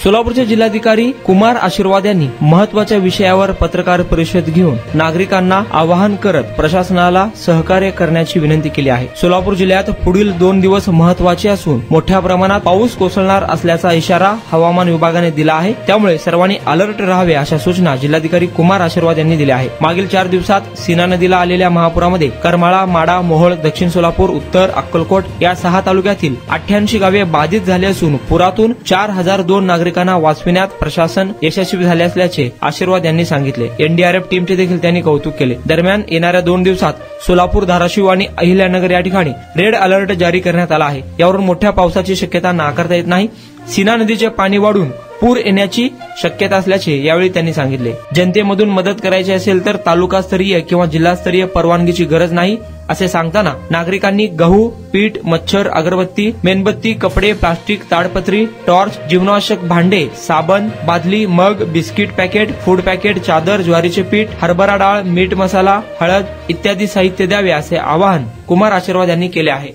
सोलापूरचे जिल्हाधिकारी कुमार आशीर्वाद यांनी महत्त्वाच्या विषयावर पत्रकार परिषद घेऊन नागरिकांना आवाहन करत प्रशासनाला सहकार्य करण्याची विनंती केली आहे। सोलापूर जिल्ह्यात पुढील 2 दिवस महत्त्वाचे असून मोठ्या प्रमाणात पाऊस कोसळणार असल्याचा इशारा हवामान विभागाने दिला आहे। त्यामुळे सर्वांनी अलर्ट राहावे अशा सूचना जिल्हाधिकारी कुमार आशीर्वाद यांनी दिल्या आहेत। मागील 4 दिवसात सीना नदीला आलेल्या महापुरामध्ये करमाळा, माडा, मोहोळ, दक्षिण सोलापूर, उत्तर अक्कलकोट या 6 तालुक्यातील 88 गावे बाधित झाली असून पुरातून 4002 नागरिकांना वाचविण्यात प्रशासन यशस्वी झाले असल्याचे आशीर्वाद यांनी सांगितले। एनडीआरएफ टीमचे देखील त्यांनी कौतुक केले। दरम्यान येणाऱ्या 2 दिवसात सोलापूर, धाराशिव आणि अहिल्यानगर या ठिकाणी रेड अलर्ट जारी करण्यात आला आहे। यावरून मोठ्या पावसाची शक्यता नाकारता येत नाही। सीना नदीचे पाणी वाढून पूर येण्याची शक्यता असल्याचे यावेळी त्यांनी सांगितले। जनतेमधून मदत करायची असेल तर तालुकास्तरीय किंवा जिल्हास्तरीय परवानगीची गरज नाही असे सांगताना नागरिकांनी गहू, पीठ, मच्छर, अगरबत्ती, मेणबत्ती, कपडे, प्लास्टिक, ताडपत्री, टॉर्च, जीवनावश्यक भांडे, साबण, बादली, मग, बिस्किट पॅकेट, फूड पॅकेट, चादर, ज्वारीचे पीठ, हरभरा डाळ, मीठ मसाला, हळद इत्यादी साहित्य द्यावे असे आवाहन कुमार आशीर्वाद यांनी केले आहे।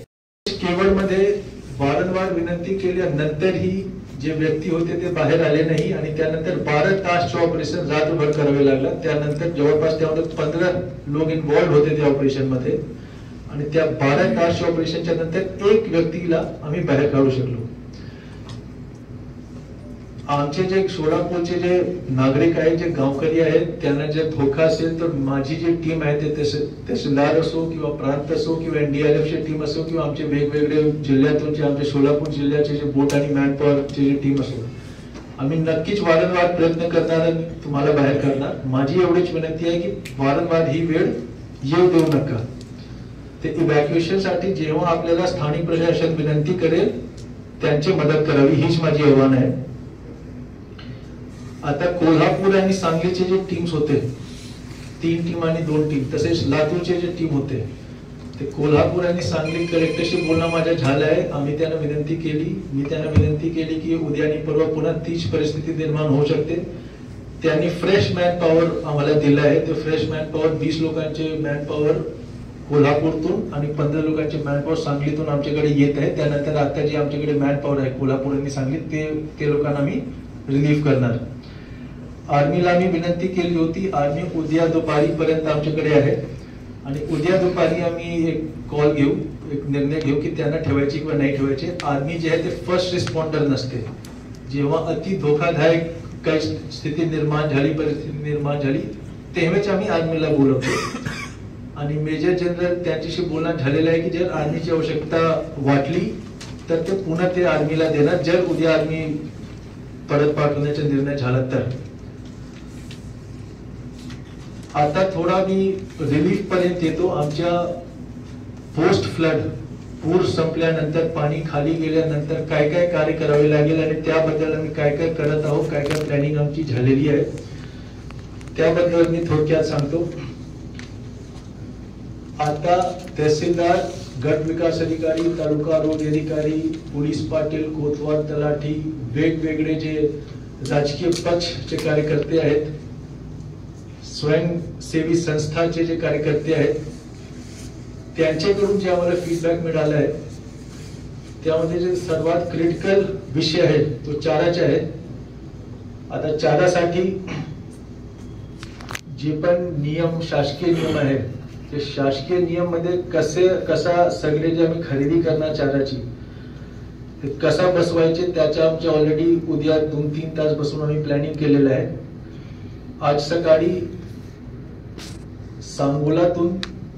केवळमध्ये वारंवार विनंती केल्यानंतरही जे व्यक्ती होते ते बाहेर आले नाही आणि त्यानंतर 12 तासचे ऑपरेशन रात्रभर करावे लागलं। त्यानंतर जवळपास त्यामध्ये 15 लोक इन्व्हॉल्व होते त्या ऑपरेशन मध्ये आणि त्या 12 तासच्या ऑपरेशनच्या नंतर एक व्यक्तीला आम्ही बाहेर काढू शकलो। आमचे जे सोलापूरचे जे नागरिक आहेत, जे गावकरी आहेत, त्यांना जर धोका असेल तर माझी जी टीम आहे ते तहसीलदार असो किंवा प्रांत असो किंवा एनडीआरएफची टीम असो किंवा आमचे वेगवेगळे जिल्ह्यातून जे आमचे सोलापूर जिल्ह्याचे जे बोट आणि मॅनपॉवरची जी टीम असो, आम्ही नक्कीच वारंवार प्रयत्न करणार आणि तुम्हाला बाहेर करणार। माझी एवढीच विनंती आहे की वारंवार ही वेळ येऊ देऊ नका। ते इव्हॅक्युएशन साठी जेव्हा आपल्याला स्थानिक प्रशासन विनंती करेल त्यांची मदत करावी हीच माझी आव्हान आहे। आता कोल्हापूर आणि सांगलीचे जे टीम्स होते, 3 टीम आणि 2 टीम, तसेच लातूरचे जे टीम होते, ते कोल्हापूर आणि सांगली कलेक्टरशी बोलणं माझ्या झालं आहे। मी त्यांना विनंती केली की उद्या आणि परवा पुन्हा तीच परिस्थिती निर्माण होऊ शकते। त्यांनी फ्रेश मॅन पॉवर आम्हाला दिलं आहे। ते फ्रेश मॅन पॉवर 20 लोकांचे मॅन पॉवर कोल्हापूरतून आणि 15 लोकांचे मॅन पॉवर सांगलीतून आमच्याकडे येत आहे। त्यानंतर आता जे आमच्याकडे मॅन पॉवर आहे कोल्हापूर आणि सांगलीत ते लोकांना आम्ही रिलीफ करणार। आर्मीला मी विनंती केली होती, आर्मी उद्या दुपारी पर्यंत आमच्याकडे आहे आणि उद्या दुपारी आम्ही एक कॉल घेऊ, एक निर्णय घेऊ की त्यांना ठेवायची किंवा नाही ठेवायची। आर्मी जे आहे ते फर्स्ट रिस्पॉन्डर नसते। जेव्हा अति धोकादायक काही स्थिती निर्माण झाली, परिस्थिती निर्माण झाली, तेव्हाच आम्ही आर्मीला बोलवतो आणि मेजर जनरल त्यांच्याशी बोलणं झालेलं आहे की जर आर्मीची आवश्यकता वाटली तर ते पुन्हा ते आर्मीला देणार, जर उद्या आर्मी परत पाठवण्याचा निर्णय झाला तर। आता थोडा मी रिलीफ पर्यंत येतो। आमच्या पोस्ट फ्लड पूर संपल्यानंतर, पाणी खाली गेल्यानंतर काय काय कार्य करावे लागेल आणि त्याबद्दल आम्ही काय काय करत आहोत, काय काय प्लॅनिंग आमची झालेली आहे त्याबद्दल मी थोडक्यात सांगतो। आता तहसीलदार, गट विकास अधिकारी, तालुका आरोग्य अधिकारी, पोलीस पाटील, कोतवाल, तलाठी, वेगवेगळे जे राजकीय पक्षचे कार्यकर्ते आहेत, स्वयंसेवी संस्थाचे जे कार्यकर्ते आहेत, त्यांच्याकडून जे आम्हाला फीडबॅक मिळाला आहे त्यामध्ये जे सर्वात क्रिटिकल विषय आहे तो चाराचे आहे। आता चारासाठी जे पण नियम, शासकीय नियम आहे, ते शासकीय नियम मध्ये कसा सगळे जे आम्ही खरेदी करणार चाराची ते कसा बसवायचे त्याच्या आमच्या ऑलरेडी उद्या 2-3 तास बसून आम्ही प्लॅनिंग केलेलं आहे। आज सकाळी सांगोलातून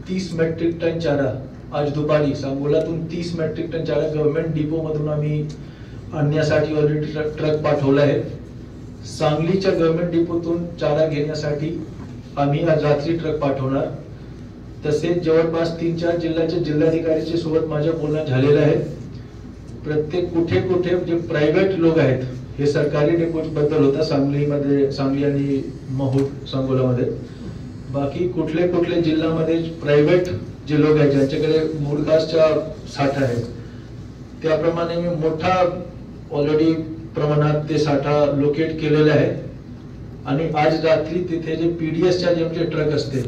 30 मेट्रिक टन चारा, आज दुपारी सांगोलातून 30 मेट्रिक टन चारा गव्हर्नमेंट डिपो मधून आम्ही आणण्यासाठी ऑलरेडी ट्रक पाठवला आहे। सांगलीच्या गव्हर्नमेंट डिपोतून चारा घेण्यासाठी आम्ही आज रात्री ट्रक पाठवणार। तसेच जवळपास 3-4 जिल्ह्याच्या जिल्हाधिकाऱ्यांच्या सोबत माझ्या बोलणं झालेलं आहे। प्रत्येक कुठे कुठे जे प्रायव्हेट लोक आहेत, हे सरकारी डिपो बद्दल होता सांगलीमध्ये, सांगली आणि महूर सांगोलामध्ये, बाकी कुठले कुठले जिल्ह्यामध्ये प्रायव्हेट जे लोक आहेत ज्यांच्याकडे मूळ घासचा साठा आहे त्याप्रमाणे मी मोठा ऑलरेडी प्रमाणात ते साठा लोकेट केलेला आहे आणि आज रात्री तिथे जे पीडीएसच्या जे आमचे ट्रक असते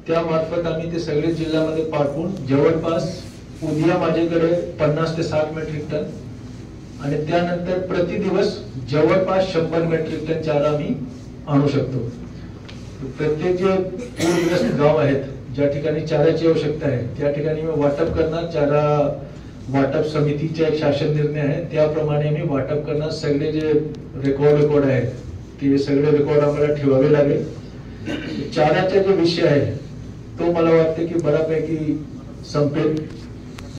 त्या मार्फत आम्ही ते सगळे जिल्ह्यामध्ये पाठवून जवळपास उद्या माझ्याकडे 50 ते 60 मेट्रिक टन आणि त्यानंतर प्रति दिवस जवळपास 100 मेट्रिक टन चारा आम्ही आणू शकतो. प्रत्येक जे पूरग्रस्त गाव आहेत ज्या ठिकाणी चाऱ्याची आवश्यकता आहे त्या ठिकाणी मी वाटप करणार. चारा वाटप समितीचा एक शासन निर्णय आहे त्याप्रमाणे आम्ही वाटप करणार. सगळे जे रेकॉर्ड आहेत ते सगळे रेकॉर्ड आम्हाला ठेवावे लागेल. चाऱ्याचा जो विषय आहे तो मला वाटतं की बऱ्यापैकी संपेल.